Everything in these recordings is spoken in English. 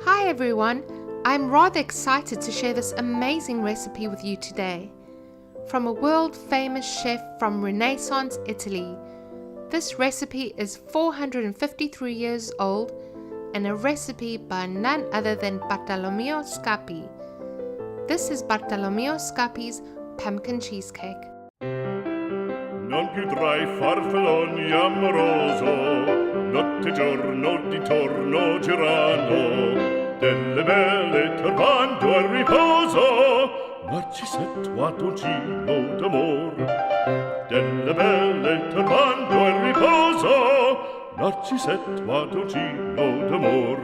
Hi everyone, I'm rather excited to share this amazing recipe with you today. From a world famous chef from Renaissance Italy. This recipe is 453 years old and a recipe by none other than Bartolomeo Scappi. This is Bartolomeo Scappi's pumpkin cheesecake. Non più tra i farfalloni amoroso, notte e giorno di torno girano, delle belle turbando al riposo, Narcisetto Adolcino d'amor. Delle belle turbando al riposo, Narcisetto Adolcino d'amor.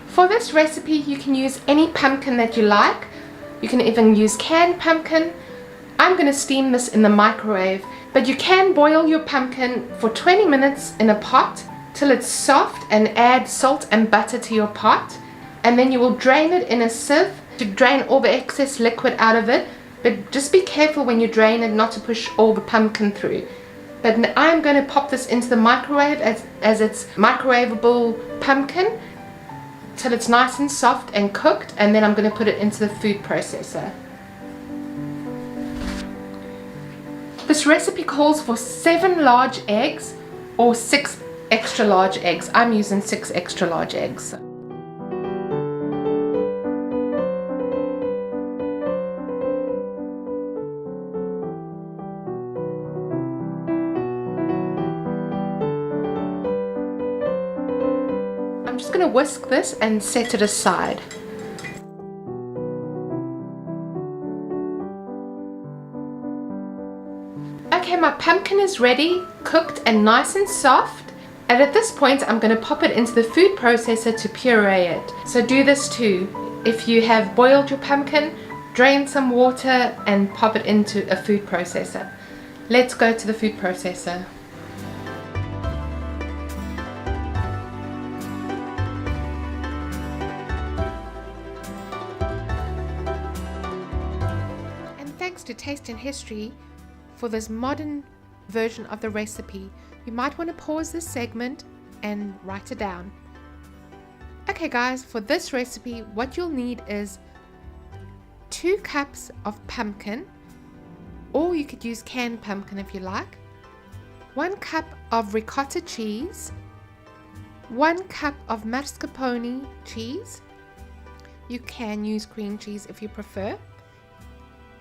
For this recipe you can use any pumpkin that you like. You can even use canned pumpkin. I'm going to steam this in the microwave, but you can boil your pumpkin for 20 minutes in a pot till it's soft and add salt and butter to your pot, and then you will drain it in a sieve to drain all the excess liquid out of it, but just be careful when you drain it not to push all the pumpkin through. But I'm going to pop this into the microwave as it's microwavable pumpkin till it's nice and soft and cooked, and then I'm going to put it into the food processor. This recipe calls for 7 large eggs or 6 extra large eggs. I'm using 6 extra large eggs. I'm just going to whisk this and set it aside. Okay, my pumpkin is ready, cooked and nice and soft. And at this point I'm going to pop it into the food processor to puree it. So do this too. If you have boiled your pumpkin, drain some water and pop it into a food processor. Let's go to the food processor. Thanks to Taste and History for this modern version of the recipe. You might want to pause this segment and write it down. Okay guys, for this recipe what you'll need is 2 cups of pumpkin, or you could use canned pumpkin if you like, 1 cup of ricotta cheese, 1 cup of mascarpone cheese, you can use cream cheese if you prefer,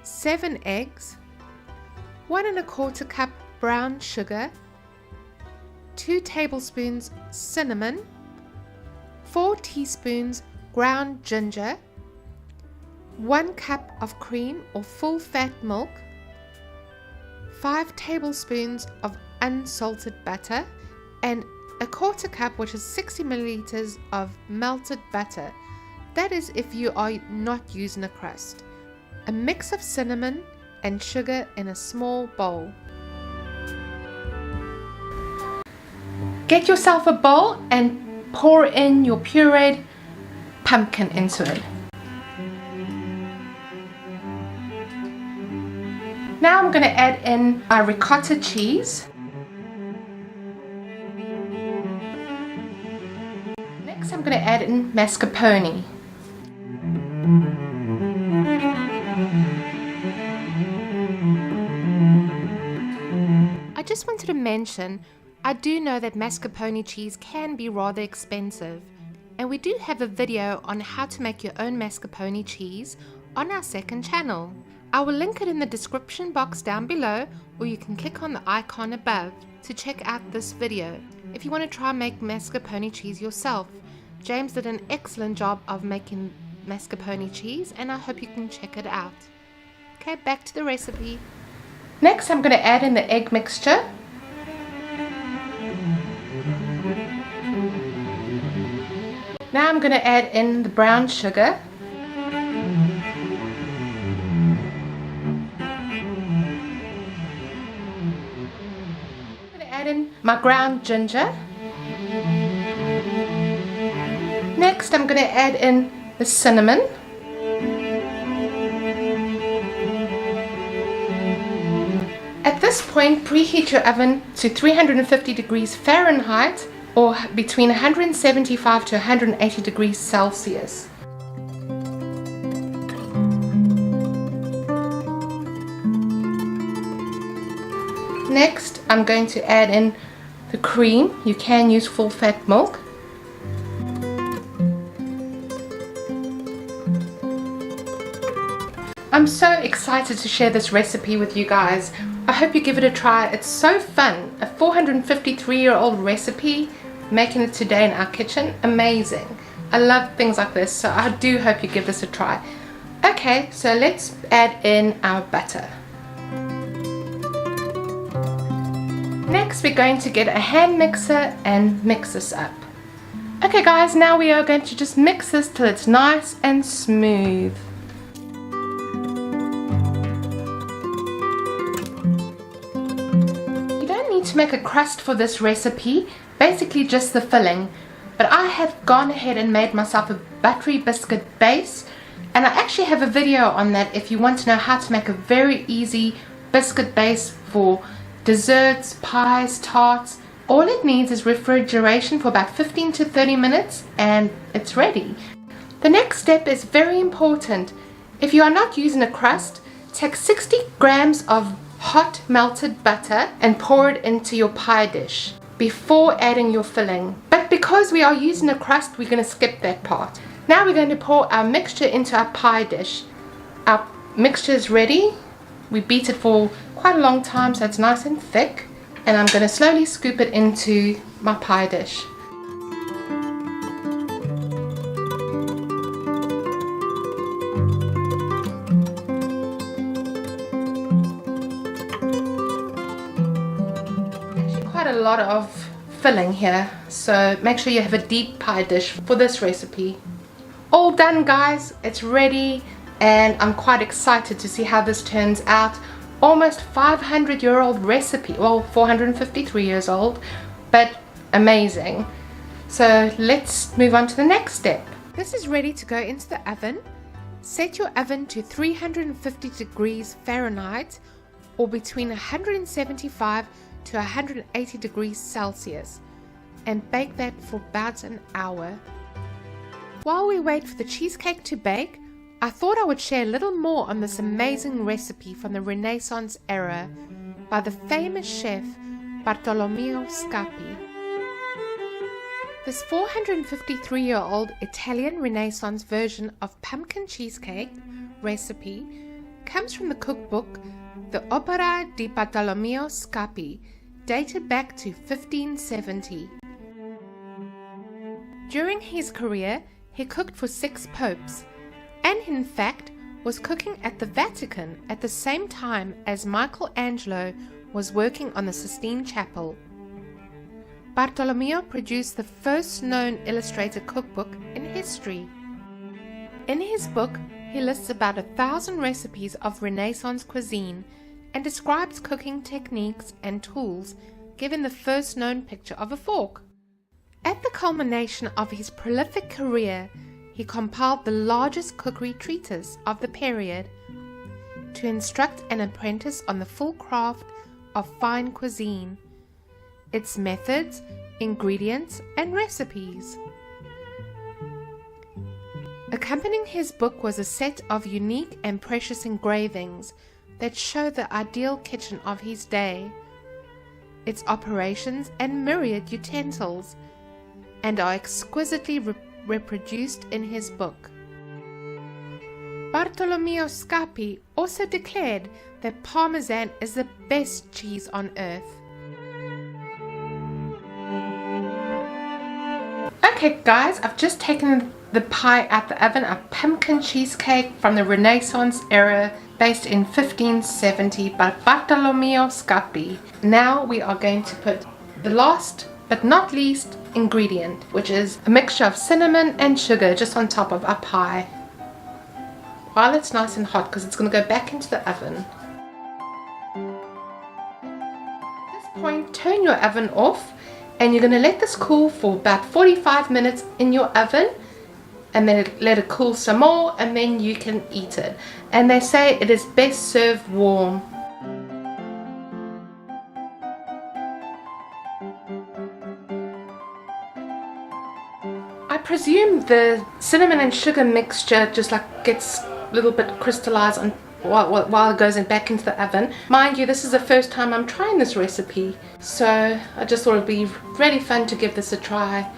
7 eggs, 1 1/4 cup brown sugar, 2 tablespoons cinnamon, 4 teaspoons ground ginger, 1 cup of cream or full fat milk, 5 tablespoons of unsalted butter, and 1/4 cup, which is 60 milliliters of melted butter. That is if you are not using a crust. A mix of cinnamon and sugar in a small bowl. Get yourself a bowl and pour in your pureed pumpkin into it. Now I'm going to add in our ricotta cheese. Next I'm going to add in mascarpone. I just wanted to mention, I do know that mascarpone cheese can be rather expensive, and we do have a video on how to make your own mascarpone cheese on our second channel. I will link it in the description box down below, or you can click on the icon above to check out this video if you want to try and make mascarpone cheese yourself. James did an excellent job of making mascarpone cheese, and I hope you can check it out. Okay, back to the recipe. Next I'm going to add in the egg mixture. Now I'm going to add in the brown sugar. I'm going to add in my ground ginger. Next I'm going to add in the cinnamon. At this point, preheat your oven to 350 degrees Fahrenheit or between 175 to 180 degrees Celsius. Next, I'm going to add in the cream. You can use full fat milk. I'm so excited to share this recipe with you guys. I hope you give it a try. It's so fun. A 453-year-old recipe, making it today in our kitchen. Amazing. I love things like this, so I do hope you give this a try. Okay, so let's add in our butter. Next, we're going to get a hand mixer and mix this up. Okay guys, now we are going to just mix this till it's nice and smooth. You don't need to make a crust for this recipe, basically just the filling. But I have gone ahead and made myself a buttery biscuit base, and I actually have a video on that if you want to know how to make a very easy biscuit base for desserts, pies, tarts. All it needs is refrigeration for about 15 to 30 minutes and it's ready. The next step is very important. If you are not using a crust, take 60 grams of hot melted butter and pour it into your pie dish before adding your filling. But because we are using a crust, we're going to skip that part. Now we're going to pour our mixture into our pie dish. Our mixture is ready. We beat it for quite a long time so it's nice and thick, and I'm going to slowly scoop it into my pie dish. Actually quite a lot of filling here, so make sure you have a deep pie dish for this recipe. All done guys, it's ready, and I'm quite excited to see how this turns out. Almost 500-year-old recipe, well 453 years old, but amazing. So let's move on to the next step. This is ready to go into the oven. Set your oven to 350 degrees Fahrenheit or between 175 to 180 degrees Celsius and bake that for about an hour. While we wait for the cheesecake to bake, I thought I would share a little more on this amazing recipe from the Renaissance era by the famous chef Bartolomeo Scappi. This 453-year-old Italian Renaissance version of pumpkin cheesecake recipe comes from the cookbook The Opera di Bartolomeo Scappi, dated back to 1570. During his career, he cooked for 6 popes, and in fact was cooking at the Vatican at the same time as Michelangelo was working on the Sistine Chapel. Bartolomeo produced the first known illustrated cookbook in history. In his book, he lists about 1,000 recipes of Renaissance cuisine and describes cooking techniques and tools, giving the first known picture of a fork. At the culmination of his prolific career, he compiled the largest cookery treatise of the period to instruct an apprentice on the full craft of fine cuisine, its methods, ingredients, and recipes. Accompanying his book was a set of unique and precious engravings that show the ideal kitchen of his day, its operations and myriad utensils, and are exquisitely reproduced in his book. Bartolomeo Scappi also declared that Parmesan is the best cheese on earth. Okay guys, I've just taken the pie out the oven, a pumpkin cheesecake from the Renaissance era based in 1570 by Bartolomeo Scappi. Now we are going to put the last but not least ingredient, which is a mixture of cinnamon and sugar just on top of our pie while it's nice and hot, because it's going to go back into the oven. At this point, turn your oven off and you're going to let this cool for about 45 minutes in your oven, and then let it cool some more, and then you can eat it. And they say it is best served warm. presume the cinnamon and sugar mixture just like gets a little bit crystallized on while it goes back into the oven. Mind you, this is the first time I'm trying this recipe, so I just thought it'd be really fun to give this a try,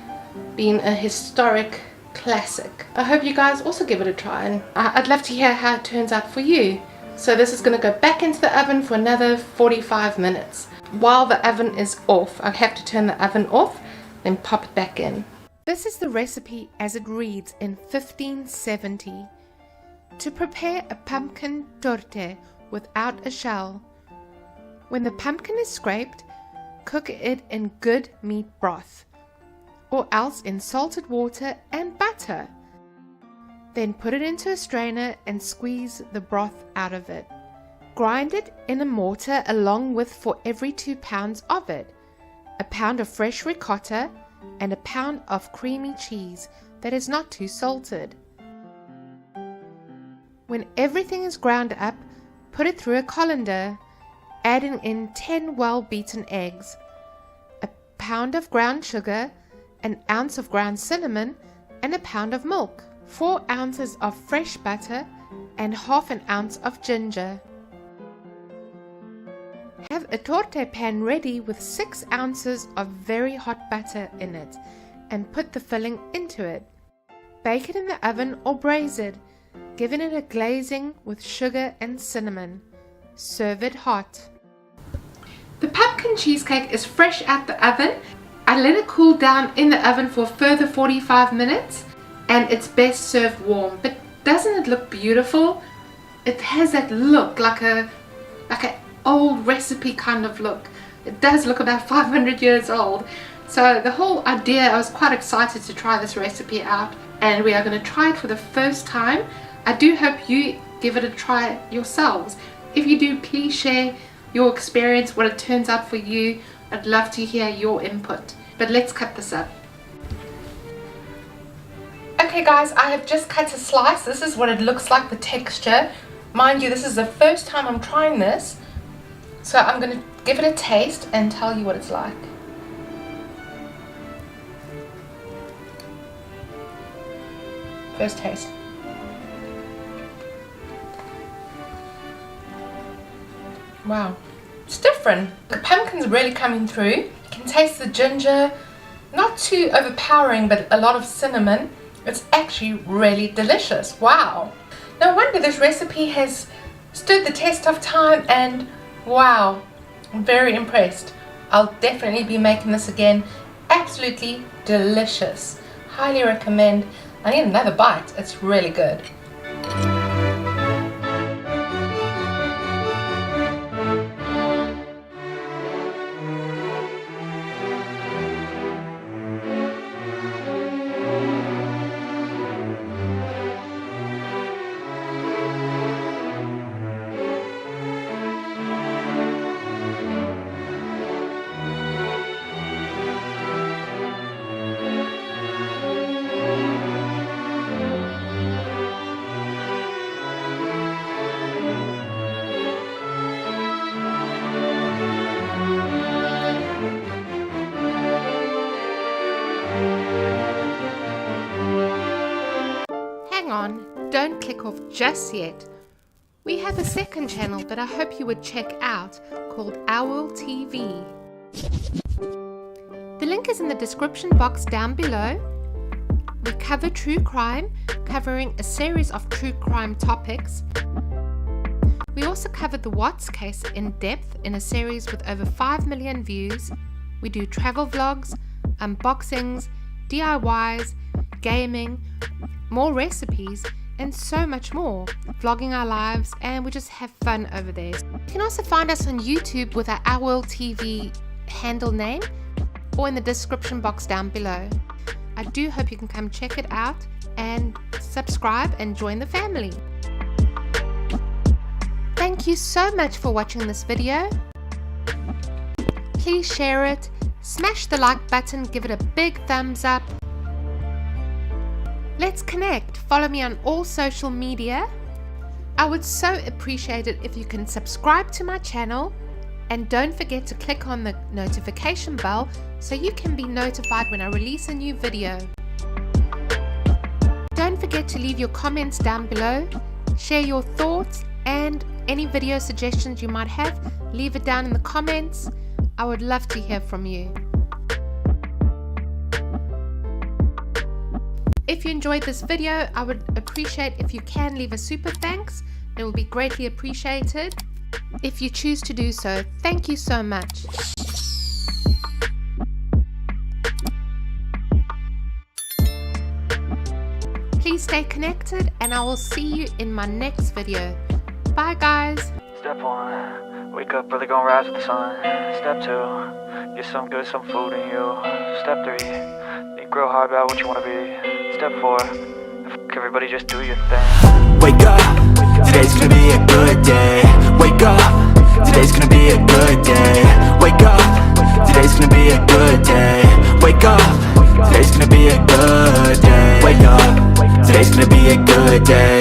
being a historic classic. I hope you guys also give it a try, and I'd love to hear how it turns out for you. So this is going to go back into the oven for another 45 minutes. While the oven is off, I have to turn the oven off, then pop it back in. This is the recipe as it reads in 1570. To prepare a pumpkin torte without a shell. When the pumpkin is scraped, cook it in good meat broth, or else in salted water and butter. Then put it into a strainer and squeeze the broth out of it. Grind it in a mortar along with, for every 2 pounds of it, a pound of fresh ricotta and a pound of creamy cheese that is not too salted. When everything is ground up, put it through a colander, adding in 10 well-beaten eggs, a pound of ground sugar, an ounce of ground cinnamon, and a pound of milk, 4 ounces of fresh butter, and half an ounce of ginger. Have a torte pan ready with 6 ounces of very hot butter in it, and put the filling into it. Bake it in the oven or braise it, giving it a glazing with sugar and cinnamon. Serve it hot. The pumpkin cheesecake is fresh out the oven. I let it cool down in the oven for a further 45 minutes, and it's best served warm. But doesn't it look beautiful? It has that look like an old recipe kind of look. It does look about 500 years old. So the whole idea, I was quite excited to try this recipe out, and we are going to try it for the first time. I do hope you give it a try yourselves. If you do, please share your experience, what it turns out for you. I'd love to hear your input. But let's cut this up. Okay guys, I have just cut a slice. This is what it looks like, the texture. Mind you, this is the first time I'm trying this, so I'm going to give it a taste and tell you what it's like. First taste. Wow, it's different. The pumpkin's really coming through. You can taste the ginger, not too overpowering, but a lot of cinnamon. It's actually really delicious. Wow. No wonder this recipe has stood the test of time, and wow, I'm very impressed. I'll definitely be making this again. Absolutely delicious. Highly recommend. I need another bite. It's really good. Hang on, don't click off just yet. We have a second channel that I hope you would check out called ourworldtv. The link is in the description box down below. We cover true crime, covering a series of true crime topics. We also covered the Watts case in depth in a series with over 5 million views. We do travel vlogs, unboxings, DIYs, gaming, more recipes, and so much more, vlogging our lives, and we just have fun over there. You can also find us on YouTube with our ourworldtv handle name, or in the description box down below. I do hope you can come check it out and subscribe and join the family. Thank you so much for watching this video. Please share it, smash the like button, give it a big thumbs up. Let's connect. Follow me on all social media. I would so appreciate it if you can subscribe to my channel, and don't forget to click on the notification bell so you can be notified when I release a new video. forget to leave your comments down below. Share your thoughts and any video suggestions you might have. Leave it down in the comments. I would love to hear from you. If you enjoyed this video, I would appreciate if you can leave a super thanks. It will be greatly appreciated if you choose to do so. Thank you so much. Please stay connected and I will see you in my next video. Bye guys. Step 1, wake up early, gonna rise with the sun. Step 2, get some good, some food in you. Step 3, think real hard about what you wanna be. Step 4, everybody just do your thing. Wake up, today's gonna be a good day. Wake up, today's gonna be a good day. Wake up, today's gonna be a good day. Wake up, today's gonna be a good day. Wake up, today's gonna be a good day.